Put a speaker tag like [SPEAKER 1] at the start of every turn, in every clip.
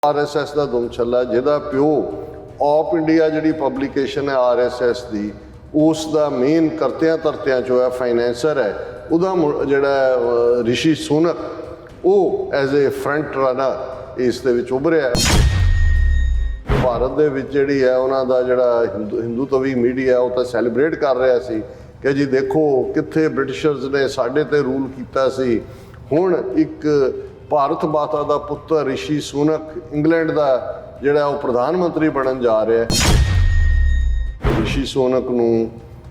[SPEAKER 1] RSS ਦਾ ਦੁਮ ਛੱਲਾ ਜਿਹਦਾ ਪਿਓ ਆਪ ਇੰਡੀਆ ਜਿਹੜੀ ਪਬਲੀਕੇਸ਼ਨ ਹੈ RSS ਦੀ ਉਸ ਦਾ ਮੇਨ ਕਰਤਿਆਂ ਧਰਤਿਆਂ ਚੋਂ ਹੈ ਫਾਈਨੈਂਸਰ ਹੈ ਉਹਦਾ ਜਿਹੜਾ ਰਿਸ਼ੀ ਸੁਨਕ ਉਹ ਐਜ਼ ਏ ਫਰੰਟ ਰਨਰ ਇਸ ਦੇ ਵਿੱਚ ਉੱਭਰਿਆ। ਭਾਰਤ ਦੇ ਵਿੱਚ ਜਿਹੜੀ ਹੈ ਉਹਨਾਂ ਦਾ ਜਿਹੜਾ ਹਿੰਦੂਤਵੀ ਮੀਡੀਆ ਉਹ ਤਾਂ ਸੈਲੀਬ੍ਰੇਟ ਕਰ ਰਿਹਾ ਸੀ ਕਿ ਜੀ ਦੇਖੋ ਕਿੱਥੇ ਬ੍ਰਿਟਿਸ਼ਰਸ ਨੇ ਸਾਡੇ ਤੇ ਰੂਲ ਕੀਤਾ ਸੀ। ਹੁਣ ਇੱਕ ਭਾਰਤ ਮਾਤਾ ਦਾ ਪੁੱਤਰ ਰਿਸ਼ੀ ਸੁਨਕ ਇੰਗਲੈਂਡ ਦਾ ਜਿਹੜਾ ਉਹ ਪ੍ਰਧਾਨ ਮੰਤਰੀ ਬਣਨ ਜਾ ਰਿਹਾ ਹੈ। ਰਿਸ਼ੀ ਸੁਨਕ ਨੂੰ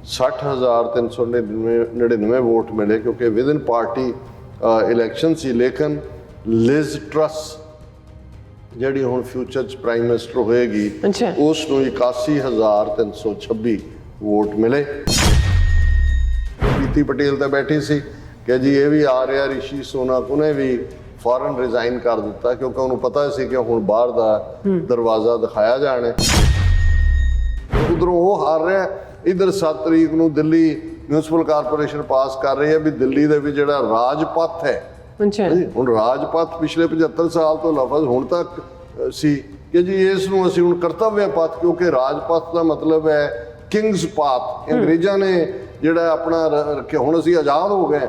[SPEAKER 1] 60,399 ਵੋਟ ਮਿਲੇ ਕਿਉਂਕਿ ਵਿਦਨ ਪਾਰਟੀ ਇਲੈਕਸ਼ਨ ਸੀ, ਲੇਕਿਨ ਲਿਜ਼ ਟਰਸ ਜਿਹੜੀ ਹੁਣ ਫਿਊਚਰ 'ਚ ਪ੍ਰਾਈਮ ਮਿਨਿਸਟਰ ਹੋਏਗੀ ਉਸ ਨੂੰ 81,326 ਵੋਟ ਮਿਲੇ। ਪ੍ਰੀਤੀ ਪਟੇਲ ਤਾਂ ਬੈਠੀ ਸੀ ਕਿ ਜੀ ਇਹ ਵੀ ਆ ਰਿਹਾ ਰਿਸ਼ੀ ਸੁਨਕ, ਉਹਨੇ ਵੀ ਫੌਰਨ ਰਿਜ਼ਾਈਨ ਕਰ ਦਿੱਤਾ ਕਿਉਂਕਿ ਉਹਨੂੰ ਪਤਾ ਸੀ ਕਿ ਹੁਣ ਬਾਹਰ ਦਾ ਦਰਵਾਜ਼ਾ ਦਿਖਾਇਆ ਜਾਣਾ। ਉਧਰੋਂ ਉਹ ਹਾਰ ਰਿਹਾ, ਇੱਧਰ 7 ਤਰੀਕ ਨੂੰ ਦਿੱਲੀ ਮਿਊਨਿਸਪਲ ਕਾਰਪੋਰੇਸ਼ਨ ਪਾਸ ਕਰ ਰਹੀ ਹੈ ਵੀ ਦਿੱਲੀ ਦੇ ਵਿੱਚ ਜਿਹੜਾ ਰਾਜਪਥ ਹੈ ਹੁਣ ਰਾਜਪਥ ਪਿਛਲੇ 75 ਸਾਲ ਤੋਂ ਲਫ਼ਜ਼ ਹੁਣ ਤੱਕ ਸੀ ਕਿ ਜੀ ਇਸ ਨੂੰ ਅਸੀਂ ਹੁਣ ਕਰਤੱਵਯ ਪਥ, ਕਿਉਂਕਿ ਰਾਜਪਥ ਦਾ ਮਤਲਬ ਹੈ ਕਿੰਗਸ ਪਾਥ। ਅੰਗਰੇਜ਼ਾਂ ਨੇ ਜਿਹੜਾ ਆਪਣਾ ਰੱਖਿਆ, ਹੁਣ ਅਸੀਂ ਆਜ਼ਾਦ ਹੋ ਗਏ।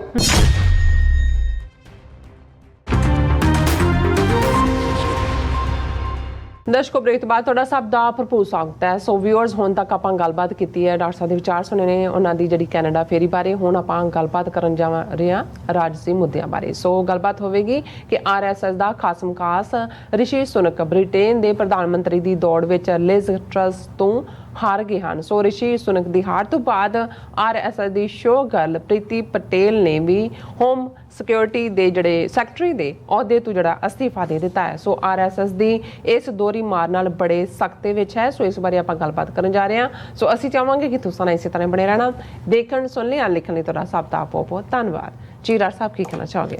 [SPEAKER 2] ਦਰਸ਼ਕੋ ਬ੍ਰੇਕ ਤੋਂ ਬਾਅਦ ਤੁਹਾਡਾ ਸਭ ਦਾ ਭਰਪੂਰ ਸਵਾਗਤ ਹੈ। ਸੋ ਵਿਊਅਰਸ, ਹੁਣ ਤੱਕ ਆਪਾਂ ਗੱਲਬਾਤ ਕੀਤੀ ਹੈ, ਡਾਕਟਰ ਸਾਹਿਬ ਦੇ ਵਿਚਾਰ ਸੁਣੇ ਨੇ ਉਹਨਾਂ ਦੀ ਜਿਹੜੀ ਕੈਨੇਡਾ ਫੇਰੀ ਬਾਰੇ। ਹੁਣ ਆਪਾਂ ਗੱਲਬਾਤ ਕਰਨ ਜਾ ਰਹੇ ਹਾਂ ਰਾਜਸੀ ਮੁੱਦਿਆਂ ਬਾਰੇ। ਸੋ ਗੱਲਬਾਤ ਹੋਵੇਗੀ ਕਿ RSS ਦਾ ਖਾਸਮ ਖਾਸ ਰਿਸ਼ੀ ਸੁਨਕ ਬ੍ਰਿਟੇਨ ਦੇ ਪ੍ਰਧਾਨ ਮੰਤਰੀ ਦੀ ਦੌੜ ਵਿੱਚ ਲਿਜ਼ ਟਰਸ ਤੋਂ ਹਾਰ ਗਏ ਹਨ। ਸੋ ਰਿਸ਼ੀ ਸੁਨਕ ਦੀ ਹਾਰ ਤੋਂ ਬਾਅਦ RSS ਦੀ ਸ਼ੋਅ ਗਰਲ ਪ੍ਰੀਤੀ ਪਟੇਲ ਨੇ ਵੀ ਹੋਮ ਸਿਕਿਉਰਿਟੀ ਦੇ ਜਿਹੜੇ ਸੈਕਟਰੀ ਦੇ ਅਹੁਦੇ ਤੋਂ ਜਿਹੜਾ ਅਸਤੀਫਾ ਦੇ ਦਿੱਤਾ ਹੈ। ਸੋ RSS ਦੀ ਇਸ ਦੋਹਰੀ ਮਾਰ ਨਾਲ ਬੜੇ ਸਖਤੇ ਵਿੱਚ ਹੈ। ਸੋ ਇਸ ਬਾਰੇ ਆਪਾਂ ਗੱਲਬਾਤ ਕਰਨ ਜਾ ਰਹੇ ਹਾਂ। ਸੋ ਅਸੀਂ ਚਾਹਾਂਗੇ ਕਿ ਤੁਸੀਂ ਇਸੇ ਤਰ੍ਹਾਂ ਬਣੇ ਰਹਿਣਾ, ਦੇਖਣ ਸੁਣਨ ਜਾਂ ਲਿਖਣ ਲਈ ਤੁਹਾਡਾ ਸਭ ਦਾ ਬਹੁਤ ਬਹੁਤ ਧੰਨਵਾਦ ਜੀ। ਡਾਕਟਰ ਸਾਹਿਬ ਕੀ ਕਹਿਣਾ ਚਾਹੋਗੇ?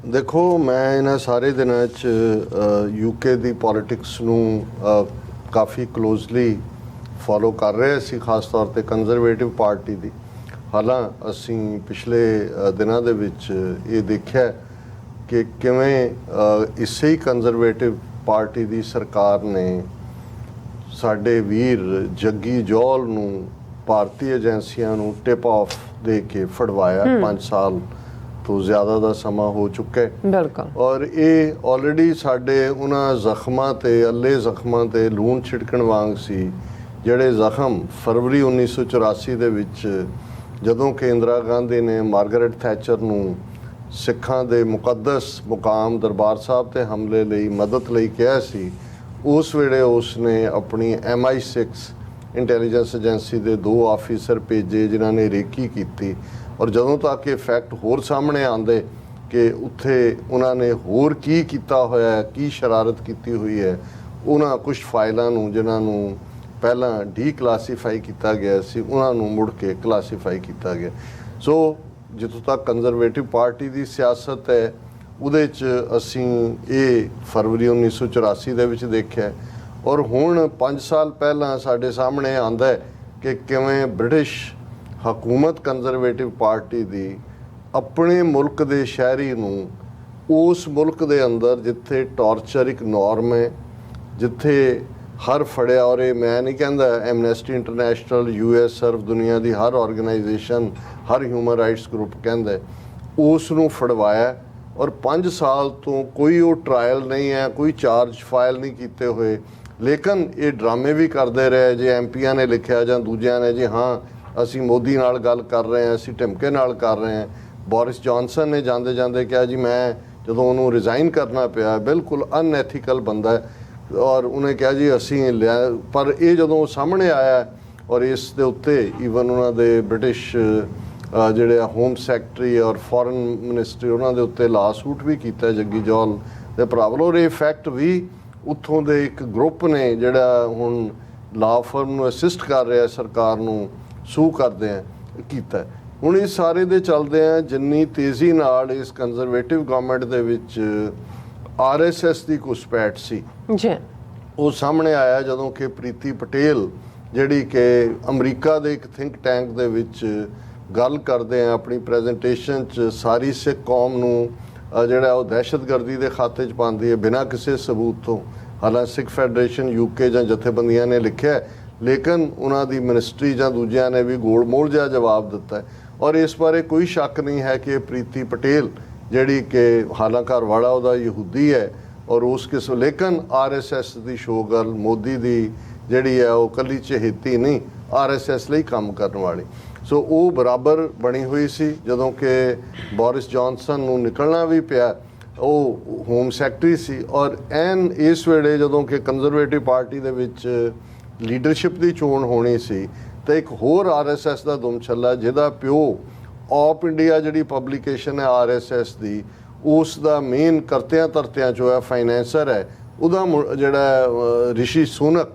[SPEAKER 1] ਦੇਖੋ, ਮੈਂ ਇਹਨਾਂ ਸਾਰੇ ਦਿਨਾਂ 'ਚ UK ਦੀ ਪੋਲੀਟਿਕਸ ਨੂੰ ਕਾਫੀ ਕਲੋਜ਼ਲੀ ਫੋਲੋ ਕਰ ਰਹੇ ਸੀ, ਖਾਸ ਤੌਰ ਤੇ ਕੰਜ਼ਰਵੇਟਿਵ ਪਾਰਟੀ ਦੀ। ਹਾਲਾਂ ਅਸੀਂ ਪਿਛਲੇ ਦਿਨਾਂ ਦੇ ਵਿੱਚ ਇਹ ਦੇਖਿਆ ਕਿ ਕਿਵੇਂ ਇਸੇ ਹੀ ਕੰਜ਼ਰਵੇਟਿਵ ਪਾਰਟੀ ਦੀ ਸਰਕਾਰ ਨੇ ਸਾਡੇ ਵੀਰ ਜੱਗੀ ਜੌਲ ਨੂੰ ਭਾਰਤੀ ਏਜੰਸੀਆਂ ਨੂੰ ਟਿਪ ਆਫ ਦੇ ਕੇ ਫੜਵਾਇਆ। 5 ਸਾਲ ਤੋਂ ਜ਼ਿਆਦਾ ਦਾ ਸਮਾਂ ਹੋ ਚੁੱਕਾ ਹੈ। ਬਿਲਕੁਲ। ਔਰ ਇਹ ਆਲਰੇਡੀ ਸਾਡੇ ਉਹਨਾਂ ਜ਼ਖਮਾਂ ਤੇ ਅੱਲੇ ਜ਼ਖਮਾਂ ਤੇ ਲੂਣ ਛਿੜਕਣ ਵਾਂਗ ਸੀ ਜਿਹੜੇ ਜ਼ਖਮ ਫਰਵਰੀ 1984 ਦੇ ਵਿੱਚ ਜਦੋਂ ਕਿ ਇੰਦਰਾ ਗਾਂਧੀ ਨੇ ਮਾਰਗਰਟ ਥੈਚਰ ਨੂੰ ਸਿੱਖਾਂ ਦੇ ਮੁਕੱਦਸ ਮੁਕਾਮ ਦਰਬਾਰ ਸਾਹਿਬ ਤੇ ਹਮਲੇ ਲਈ ਮਦਦ ਲਈ ਕਿਹਾ ਸੀ, ਉਸ ਵੇਲੇ ਉਸਨੇ ਆਪਣੀ MI6 ਇੰਟੈਲੀਜੈਂਸ ਏਜੰਸੀ ਦੇ 2 ਆਫੀਸਰ ਭੇਜੇ ਜਿਨ੍ਹਾਂ ਨੇ ਰੇਕੀ ਕੀਤੀ। ਔਰ ਜਦੋਂ ਤੱਕ ਇਹ ਫੈਕਟ ਹੋਰ ਸਾਹਮਣੇ ਆਉਂਦੇ ਕਿ ਉੱਥੇ ਉਹਨਾਂ ਨੇ ਹੋਰ ਕੀ ਕੀਤਾ ਹੋਇਆ ਹੈ, ਕੀ ਸ਼ਰਾਰਤ ਕੀਤੀ ਹੋਈ ਹੈ, ਉਹਨਾਂ ਕੁਝ ਫਾਈਲਾਂ ਨੂੰ ਜਿਨ੍ਹਾਂ ਨੂੰ ਪਹਿਲਾਂ ਡੀਕਲਾਸੀਫਾਈ ਕੀਤਾ ਗਿਆ ਸੀ ਉਹਨਾਂ ਨੂੰ ਮੁੜ ਕੇ ਕਲਾਸੀਫਾਈ ਕੀਤਾ ਗਿਆ। ਸੋ ਜਿੱਥੋਂ ਤੱਕ ਕੰਜ਼ਰਵੇਟਿਵ ਪਾਰਟੀ ਦੀ ਸਿਆਸਤ ਹੈ ਉਹਦੇ 'ਚ ਅਸੀਂ ਇਹ ਫਰਵਰੀ 1984 ਦੇ ਵਿੱਚ ਦੇਖਿਆ। ਔਰ ਹੁਣ 5 ਸਾਲ ਪਹਿਲਾਂ ਸਾਡੇ ਸਾਹਮਣੇ ਆਉਂਦਾ ਹੈ ਕਿ ਕਿਵੇਂ ਬ੍ਰਿਟਿਸ਼ ਹਕੂਮਤ ਕੰਜ਼ਰਵੇਟਿਵ ਪਾਰਟੀ ਦੀ ਆਪਣੇ ਮੁਲਕ ਦੇ ਸ਼ਹਿਰੀ ਨੂੰ ਉਸ ਮੁਲਕ ਦੇ ਅੰਦਰ ਜਿੱਥੇ ਟਾਰਚਰ ਇੱਕ ਨੋਰਮ ਹੈ, ਜਿੱਥੇ ਹਰ ਫੜਿਆ, ਔਰ ਇਹ ਮੈਂ ਨਹੀਂ ਕਹਿੰਦਾ, ਐਮਨੈਸਟੀ ਇੰਟਰਨੈਸ਼ਨਲ, US ਸਰਵ ਦੁਨੀਆ ਦੀ ਹਰ ਆਰਗੇਨਾਈਜੇਸ਼ਨ, ਹਰ ਹਿਊਮਨ ਰਾਈਟਸ ਗਰੁੱਪ ਕਹਿੰਦਾ, ਉਸ ਨੂੰ ਫੜਵਾਇਆ। ਔਰ 5 ਸਾਲ ਤੋਂ ਕੋਈ ਉਹ ਟਰਾਇਲ ਨਹੀਂ ਹੈ, ਕੋਈ ਚਾਰਜ ਫਾਈਲ ਨਹੀਂ ਕੀਤੇ ਹੋਏ, ਲੇਕਿਨ ਇਹ ਡਰਾਮੇ ਵੀ ਕਰਦੇ ਰਹੇ। ਜੇ MPਆਂ ਨੇ ਲਿਖਿਆ ਜਾਂ ਦੂਜਿਆਂ ਨੇ ਜੀ ਹਾਂ ਅਸੀਂ ਮੋਦੀ ਨਾਲ ਗੱਲ ਕਰ ਰਹੇ ਹਾਂ, ਅਸੀਂ ਢਿਮਕੇ ਨਾਲ ਕਰ ਰਹੇ ਹਾਂ। ਬੋਰਿਸ ਜੌਨਸਨ ਨੇ ਜਾਂਦੇ ਜਾਂਦੇ ਕਿਹਾ ਜੀ ਮੈਂ ਜਦੋਂ ਉਹਨੂੰ ਰਿਜ਼ਾਈਨ ਕਰਨਾ ਪਿਆ, ਬਿਲਕੁਲ ਅਨਐਥੀਕਲ ਬੰਦਾ ਹੈ, ਔਰ ਉਹਨੇ ਕਿਹਾ ਜੀ ਅਸੀਂ ਲਿਆ। ਪਰ ਇਹ ਜਦੋਂ ਸਾਹਮਣੇ ਆਇਆ ਔਰ ਇਸ ਦੇ ਉੱਤੇ ਈਵਨ ਉਹਨਾਂ ਦੇ ਬ੍ਰਿਟਿਸ਼ ਜਿਹੜੇ ਹੋਮ ਸੈਕਟਰੀ ਔਰ ਫੋਰਨ ਮਿਨਿਸਟਰੀ ਉਹਨਾਂ ਦੇ ਉੱਤੇ ਲਾ ਸੂਟ ਵੀ ਕੀਤਾ ਜੱਗੀ ਜੌਲ ਦੇ ਭਰਾ ਵੱਲੋਂ। ਔਰ ਇਹ ਫੈਕਟ ਵੀ ਉੱਥੋਂ ਦੇ ਇੱਕ ਗਰੁੱਪ ਨੇ ਜਿਹੜਾ ਹੁਣ ਲਾ ਫਰਮ ਨੂੰ ਅਸਿਸਟ ਕਰ ਰਿਹਾ ਸਰਕਾਰ ਨੂੰ ਸੂ ਕਰਦੇ ਆ ਕੀਤਾ। ਹੁਣ ਇਸ ਸਾਰੇ ਦੇ ਚੱਲਦੇ ਆ ਜਿੰਨੀ ਤੇਜ਼ੀ ਨਾਲ ਇਸ ਕੰਜ਼ਰਵੇਟਿਵ ਗਵਰਨਮੈਂਟ ਦੇ ਵਿੱਚ RSS ਦੀ ਘੁਸਪੈਠ ਸੀ ਉਹ ਸਾਹਮਣੇ ਆਇਆ ਜਦੋਂ ਕਿ ਪ੍ਰੀਤੀ ਪਟੇਲ ਜਿਹੜੀ ਕਿ ਅਮਰੀਕਾ ਦੇ ਇੱਕ ਥਿੰਕ ਟੈਂਕ ਦੇ ਵਿੱਚ ਗੱਲ ਕਰਦੇ ਆ ਆਪਣੀ ਪ੍ਰੈਜੈਂਟੇਸ਼ਨ 'ਚ ਸਾਰੀ ਸਿੱਖ ਕੌਮ ਨੂੰ ਜਿਹੜਾ ਉਹ ਦਹਿਸ਼ਤਗਰਦੀ ਦੇ ਖਾਤੇ 'ਚ ਪਾਉਂਦੀ ਹੈ ਬਿਨਾਂ ਕਿਸੇ ਸਬੂਤ ਤੋਂ। ਹਾਲਾਂਕਿ ਸਿੱਖ ਫੈਡਰੇਸ਼ਨ UK ਜਾਂ ਜਥੇਬੰਦੀਆਂ ਨੇ ਲਿਖਿਆ, ਲੇਕਿਨ ਉਹਨਾਂ ਦੀ ਮਿਨਿਸਟਰੀ ਜਾਂ ਦੂਜਿਆਂ ਨੇ ਵੀ ਗੋਲ-ਮੋਲ ਜਿਹਾ ਜਵਾਬ ਦਿੱਤਾ ਹੈ। ਔਰ ਇਸ ਬਾਰੇ ਕੋਈ ਸ਼ੱਕ ਨਹੀਂ ਹੈ ਕਿ ਪ੍ਰੀਤੀ ਪਟੇਲ ਜਿਹੜੀ ਕਿ ਹਾਲਾਂਕਿ ਘਰਵਾਲਾ ਉਹਦਾ ਯਹੂਦੀ ਹੈ ਔਰ ਉਸ ਕਿਸਮ, ਲੇਕਿਨ RSS ਦੀ ਸ਼ੋਗਰਲ, ਮੋਦੀ ਦੀ ਜਿਹੜੀ ਹੈ ਉਹ ਕੱਲੀ ਚਹੇਤੀ ਨਹੀਂ, RSS ਲਈ ਕੰਮ ਕਰਨ ਵਾਲੀ। ਸੋ ਉਹ ਬਰਾਬਰ ਬਣੀ ਹੋਈ ਸੀ। ਜਦੋਂ ਕਿ ਬੋਰਿਸ ਜੌਨਸਨ ਨੂੰ ਨਿਕਲਣਾ ਵੀ ਪਿਆ, ਉਹ ਹੋਮ ਸੈਕਟਰੀ ਸੀ। ਔਰ ਐਨ ਇਸ ਵੇਲੇ ਜਦੋਂ ਕਿ ਕੰਜ਼ਰਵੇਟਿਵ ਪਾਰਟੀ ਦੇ ਵਿੱਚ ਲੀਡਰਸ਼ਿਪ ਦੀ ਚੋਣ ਹੋਣੀ ਸੀ, ਤਾਂ ਇੱਕ ਹੋਰ RSS ਦਾ ਦੁਮਛੱਲਾ ਜਿਹਦਾ ਪਿਓ ਆਪ ਇੰਡੀਆ ਜਿਹੜੀ ਪਬਲੀਕੇਸ਼ਨ ਹੈ RSS ਦੀ, ਉਸ ਦਾ ਮੇਨ ਕਰਤਿਆਂ ਧਰਤਿਆਂ ਚੋਂ ਹੈ, ਫਾਈਨੈਂਸਰ ਹੈ, ਉਹਦਾ ਜਿਹੜਾ ਰਿਸ਼ੀ ਸੁਨਕ,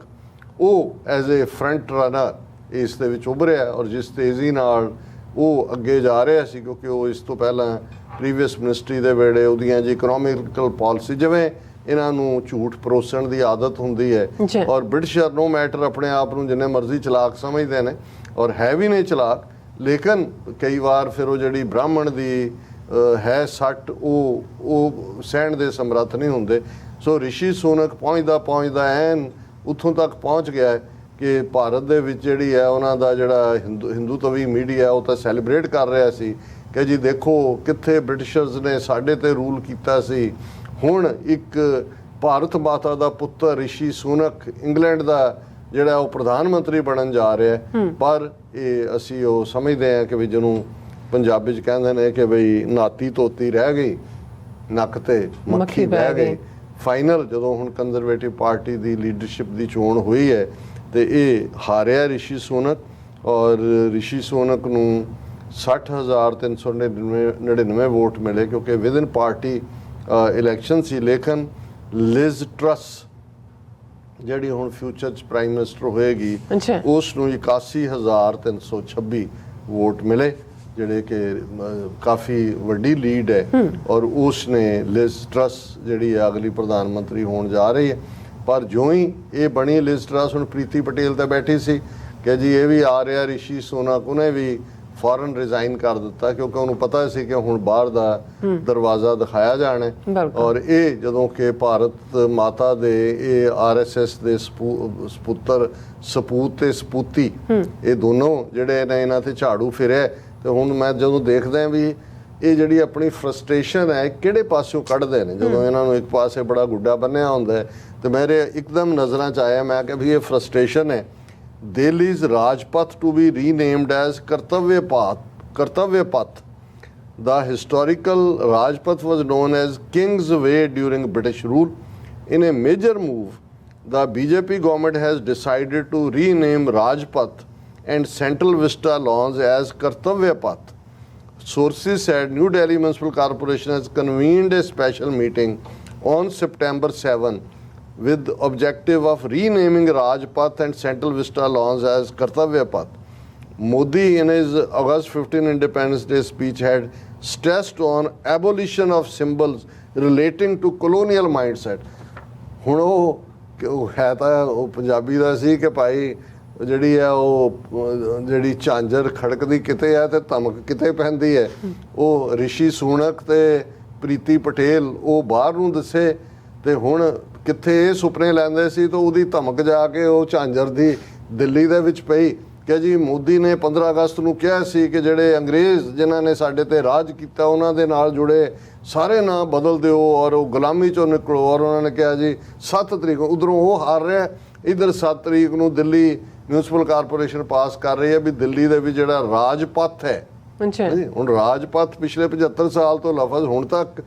[SPEAKER 1] ਉਹ ਐਜ਼ ਏ ਫਰੰਟ ਰਨਰ ਇਸ ਦੇ ਵਿੱਚ ਉੱਭਰਿਆ। ਔਰ ਜਿਸ ਤੇਜ਼ੀ ਨਾਲ ਉਹ ਅੱਗੇ ਜਾ ਰਿਹਾ ਸੀ, ਕਿਉਂਕਿ ਉਹ ਇਸ ਤੋਂ ਪਹਿਲਾਂ ਪ੍ਰੀਵੀਅਸ ਮਿਨਿਸਟਰੀ ਦੇ ਵੇਲੇ ਉਹਦੀਆਂ ਜੀ ਇਕਨੋਮਿਕਲ ਪਾਲਿਸੀ, ਜਿਵੇਂ ਇਹਨਾਂ ਨੂੰ ਝੂਠ ਪਰੋਸਣ ਦੀ ਆਦਤ ਹੁੰਦੀ ਹੈ। ਔਰ ਬ੍ਰਿਟਿਸ਼ਰ ਨੋ ਮੈਟਰ ਆਪਣੇ ਆਪ ਨੂੰ ਜਿੰਨੇ ਮਰਜ਼ੀ ਚਲਾਕ ਸਮਝਦੇ ਨੇ, ਔਰ ਹੈ ਵੀ ਨੇ ਚਲਾਕ, ਲੇਕਿਨ ਕਈ ਵਾਰ ਫਿਰ ਉਹ ਜਿਹੜੀ ਬ੍ਰਾਹਮਣ ਦੀ ਹੈ ਸੱਟ, ਉਹ ਸਹਿਣ ਦੇ ਸਮਰੱਥ ਨਹੀਂ ਹੁੰਦੇ। ਸੋ ਰਿਸ਼ੀ ਸੁਨਕ ਪਹੁੰਚਦਾ ਐਨ ਉੱਥੋਂ ਤੱਕ ਪਹੁੰਚ ਗਿਆ ਹੈ ਕਿ ਭਾਰਤ ਦੇ ਵਿੱਚ ਜਿਹੜੀ ਹੈ ਉਹਨਾਂ ਦਾ ਜਿਹੜਾ ਹਿੰਦੂਤਵੀ ਮੀਡੀਆ ਉਹ ਤਾਂ ਸੈਲੀਬ੍ਰੇਟ ਕਰ ਰਿਹਾ ਸੀ ਕਿ ਜੀ ਦੇਖੋ ਕਿੱਥੇ ਬ੍ਰਿਟਿਸ਼ਰਸ ਨੇ ਸਾਡੇ ਤੇ ਰੂਲ ਕੀਤਾ ਸੀ, ਹੁਣ ਇੱਕ ਭਾਰਤ ਮਾਤਾ ਦਾ ਪੁੱਤਰ ਰਿਸ਼ੀ ਸੁਨਕ ਇੰਗਲੈਂਡ ਦਾ ਜਿਹੜਾ ਉਹ ਪ੍ਰਧਾਨ ਮੰਤਰੀ ਬਣਨ ਜਾ ਰਿਹਾ ਹੈ। ਪਰ ਇਹ ਅਸੀਂ ਉਹ ਸਮਝਦੇ ਹਾਂ ਕਿ ਵੀ ਜਿਹਨੂੰ ਪੰਜਾਬੀ 'ਚ ਕਹਿੰਦੇ ਨੇ ਕਿ ਬਈ ਨਾਤੀ ਧੋਤੀ ਰਹਿ ਗਈ, ਨੱਕ ਤੇ ਮੱਖੀ ਬਹਿ ਗਈ। ਫਾਈਨਲ ਜਦੋਂ ਹੁਣ ਕੰਜ਼ਰਵੇਟਿਵ ਪਾਰਟੀ ਦੀ ਲੀਡਰਸ਼ਿਪ ਦੀ ਚੋਣ ਹੋਈ ਹੈ ਤੇ ਇਹ ਹਾਰਿਆ ਰਿਸ਼ੀ ਸੁਨਕ, ਔਰ ਰਿਸ਼ੀ ਸੁਨਕ ਨੂੰ 60,399 ਵੋਟ ਮਿਲੇ, ਕਿਉਂਕਿ ਵਿਦਨ ਪਾਰਟੀ ਇਲੈਕਸ਼ਨ ਸੀ। ਲੇਕਿਨ ਲਿਜ਼ ਟਰਸ ਜਿਹੜੀ ਹੁਣ ਫਿਊਚਰ 'ਚ ਪ੍ਰਾਈਮ ਮਿਨਿਸਟਰ ਹੋਏਗੀ, ਉਸ ਨੂੰ 81,326 ਵੋਟ ਮਿਲੇ, ਜਿਹੜੇ ਕਿ ਕਾਫੀ ਵੱਡੀ ਲੀਡ ਹੈ। ਔਰ ਉਸ ਨੇ ਲਿਜ਼ ਟਰਸ ਜਿਹੜੀ ਹੈ ਅਗਲੀ ਪ੍ਰਧਾਨ ਮੰਤਰੀ ਹੋਣ ਜਾ ਰਹੀ ਹੈ। ਪਰ ਜੋ ਹੀ ਇਹ ਬਣੀ ਲਿਜ਼ ਟਰਸ, ਹੁਣ ਪ੍ਰੀਤੀ ਪਟੇਲ ਤਾਂ ਬੈਠੀ ਸੀ ਕਿ ਜੀ ਇਹ ਵੀ ਆ ਰਿਹਾ ਰਿਸ਼ੀ ਸੁਨਕ, ਉਹਨੇ ਵੀ ਫੌਰਨ ਰਿਜ਼ਾਈਨ ਕਰ ਦਿੱਤਾ, ਕਿਉਂਕਿ ਉਹਨੂੰ ਪਤਾ ਸੀ ਕਿ ਹੁਣ ਬਾਹਰ ਦਾ ਦਰਵਾਜ਼ਾ ਦਿਖਾਇਆ ਜਾਣਾ। ਔਰ ਇਹ ਜਦੋਂ ਕਿ ਭਾਰਤ ਮਾਤਾ ਦੇ ਇਹ RSS ਦੇ ਸਪੁੱਤਰ, ਸਪੂਤ ਤੇ ਸਪੂਤੀ, ਇਹ ਦੋਨੋਂ ਜਿਹੜੇ ਨੇ ਇਹਨਾਂ ਤੇ ਝਾੜੂ ਫਿਰਿਆ। ਤੇ ਹੁਣ ਮੈਂ ਜਦੋਂ ਦੇਖਦਾ ਵੀ ਇਹ ਜਿਹੜੀ ਆਪਣੀ ਫਰਸਟ੍ਰੇਸ਼ਨ ਹੈ ਕਿਹੜੇ ਪਾਸਿਓਂ ਕੱਢਦੇ ਨੇ, ਜਦੋਂ ਇਹਨਾਂ ਨੂੰ ਇੱਕ ਪਾਸੇ ਬੜਾ ਗੁੱਡਾ ਬੰਨਿਆ ਹੁੰਦਾ ਹੈ, ਤੇ ਮੇਰੇ ਇੱਕਦਮ ਨਜ਼ਰਾਂ 'ਚ ਆਇਆ, ਮੈਂ ਕਿਹਾ ਵੀ ਇਹ ਫਰਸਟ੍ਰੇਸ਼ਨ ਹੈ। Delhi's Rajpath to be renamed as Kartavya Path. The historical Rajpath was known as King's Way during British rule. In a major move, the BJP government has decided to rename Rajpath and Central Vista lawns as Kartavya Path. Sources said New Delhi Municipal Corporation has convened a special meeting on September 7 with the objective of renaming Rajpath and Central Vista lawns as Kartavya Path. Modi in his August 15 Independence Day speech had stressed on abolition of symbols relating to colonial mindset. ਹੁਣ ਉਹ ਹੈ ਤਾਂ ਉਹ ਪੰਜਾਬੀ ਦਾ ਸੀ ਕਿ ਭਾਈ ਜਿਹੜੀ ਹੈ ਉਹ ਜਿਹੜੀ ਝਾਂਜਰ ਖੜਕਦੀ ਕਿਤੇ ਹੈ ਤੇ ਧਮਕ ਕਿਤੇ ਪੈਂਦੀ ਹੈ। ਉਹ ਰਿਸ਼ੀ ਸੁਨਕ ਤੇ ਪ੍ਰੀਤੀ ਪਟੇਲ ਉਹ ਬਾਹਰ ਨੂੰ ਦੱਸੇ, ਤੇ ਹੁਣ ਕਿੱਥੇ ਇਹ ਸੁਪਨੇ ਲੈਂਦੇ ਸੀ ਤਾਂ ਉਹਦੀ ਧਮਕ ਜਾ ਕੇ ਉਹ ਝਾਂਜਰ ਦੀ ਦਿੱਲੀ ਦੇ ਵਿੱਚ ਪਈ ਕਿ ਜੀ ਮੋਦੀ ਨੇ 15 ਅਗਸਤ ਨੂੰ ਕਿਹਾ ਸੀ ਕਿ ਜਿਹੜੇ ਅੰਗਰੇਜ਼ ਜਿਨ੍ਹਾਂ ਨੇ ਸਾਡੇ ਤੇ ਰਾਜ ਕੀਤਾ ਉਹਨਾਂ ਦੇ ਨਾਲ ਜੁੜੇ ਸਾਰੇ ਨਾਂ ਬਦਲ ਦਿਓ ਔਰ ਉਹ ਗੁਲਾਮੀ ਚੋਂ ਨਿਕਲੋ। ਔਰ ਉਹਨਾਂ ਨੇ ਕਿਹਾ ਜੀ 7 ਤਰੀਕ ਨੂੰ, ਉਧਰੋਂ ਉਹ ਹਾਰ ਰਿਹਾ, ਇੱਧਰ 7 ਤਰੀਕ ਨੂੰ ਦਿੱਲੀ ਮਿਊਨਿਸਪਲ ਕਾਰਪੋਰੇਸ਼ਨ ਪਾਸ ਕਰ ਰਹੀ ਹੈ ਵੀ ਦਿੱਲੀ ਦੇ ਵੀ ਜਿਹੜਾ ਰਾਜਪਥ ਹੈ, ਹੁਣ ਰਾਜਪਥ ਪਿਛਲੇ 75 ਸਾਲ ਤੋਂ ਲਫ਼ਜ਼ ਹੁਣ ਤੱਕ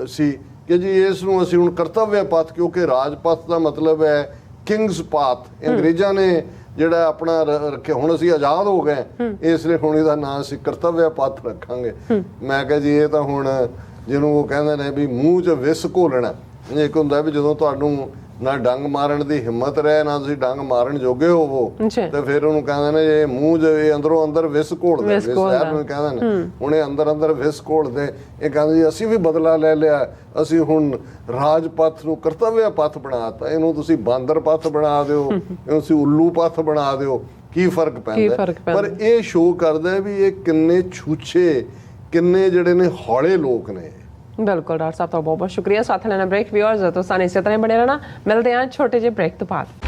[SPEAKER 1] ਸੀ ਕਿ ਜੀ ਇਸ ਨੂੰ ਅਸੀਂ ਹੁਣ ਕਰਤੱਵਯ ਪਥ, ਕਿਉਂਕਿ ਰਾਜਪਥ ਦਾ ਮਤਲਬ ਹੈ ਕਿੰਗਸ ਪਾਥ। ਅੰਗਰੇਜ਼ਾਂ ਨੇ ਜਿਹੜਾ ਆਪਣਾ ਰੱਖਿਆ, ਹੁਣ ਅਸੀਂ ਆਜ਼ਾਦ ਹੋ ਗਏ, ਇਸ ਲਈ ਹੁਣ ਇਹਦਾ ਨਾਂ ਅਸੀਂ ਕਰਤੱਵਯ ਪਥ ਰੱਖਾਂਗੇ। ਮੈਂ ਕਿਹਾ ਜੀ ਇਹ ਤਾਂ ਹੁਣ ਜਿਹਨੂੰ ਉਹ ਕਹਿੰਦੇ ਨੇ ਵੀ ਮੂੰਹ 'ਚ ਵਿਸ ਘੋਲਣਾ। ਇੱਕ ਹੁੰਦਾ ਵੀ ਜਦੋਂ ਤੁਹਾਨੂੰ ਨਾ ਡੰਗ ਮਾਰਨ ਦੀ ਹਿੰਮਤ ਰਹੇ ਨਾ ਤੁਸੀਂ ਡੰਗ ਮਾਰਨ ਜੋਗੇ ਹੋਵੋ, ਤੇ ਫਿਰ ਉਹਨੂੰ ਕਹਿੰਦੇ ਨੇ ਇਹ ਮੂੰਹ 'ਚ ਇਹ ਅੰਦਰੋਂ ਅੰਦਰ ਵਿਸ ਘੋਲਦੇ, ਵਿਸ ਸਾਹਿਬ ਨੂੰ ਕਹਿੰਦੇ ਨੇ ਹੁਣ ਇਹ ਅੰਦਰ ਅੰਦਰ ਵਿਸ ਘੋਲਦੇ। ਇਹ ਕਹਿੰਦੇ ਜੀ ਅਸੀਂ ਵੀ ਬਦਲਾ ਲੈ ਲਿਆ, ਅਸੀਂ ਹੁਣ ਰਾਜਪਥ ਨੂੰ ਕਰਤੱਵਯ ਪਥ ਬਣਾਤਾ, ਇਹਨੂੰ ਤੁਸੀਂ ਬਾਂਦਰ ਪਥ ਬਣਾ ਦਿਓ, ਇਹਨੂੰ ਤੁਸੀਂ ਉੱਲੂ ਪਥ ਬਣਾ ਦਿਓ, ਕੀ ਫਰਕ ਪੈਂਦਾ। ਪਰ ਇਹ ਸ਼ੋਅ ਕਰਦਾ ਵੀ ਇਹ ਕਿੰਨੇ ਛੂਛੇ, ਕਿੰਨੇ ਜਿਹੜੇ ਨੇ ਹੌਲੇ ਲੋਕ ਨੇ।
[SPEAKER 2] ਬਿਲਕੁਲ ਡਾਕਟਰ ਸਾਹਿਬ, ਤਾਂ ਬਹੁਤ ਬਹੁਤ ਸ਼ੁਕਰੀਆ। ਸਾਥ ਲੈਣਾ ਬ੍ਰੇਕ। ਵਿਊਅਰਸ, ਤੁਸੀਂ ਇਸੇ ਤਰ੍ਹਾਂ ਹੀ ਬਣੇ ਰਹਿਣਾ। ਮਿਲਦੇ ਹਾਂ ਛੋਟੇ ਜਿਹੇ ਬ੍ਰੇਕ ਤੋਂ ਬਾਅਦ।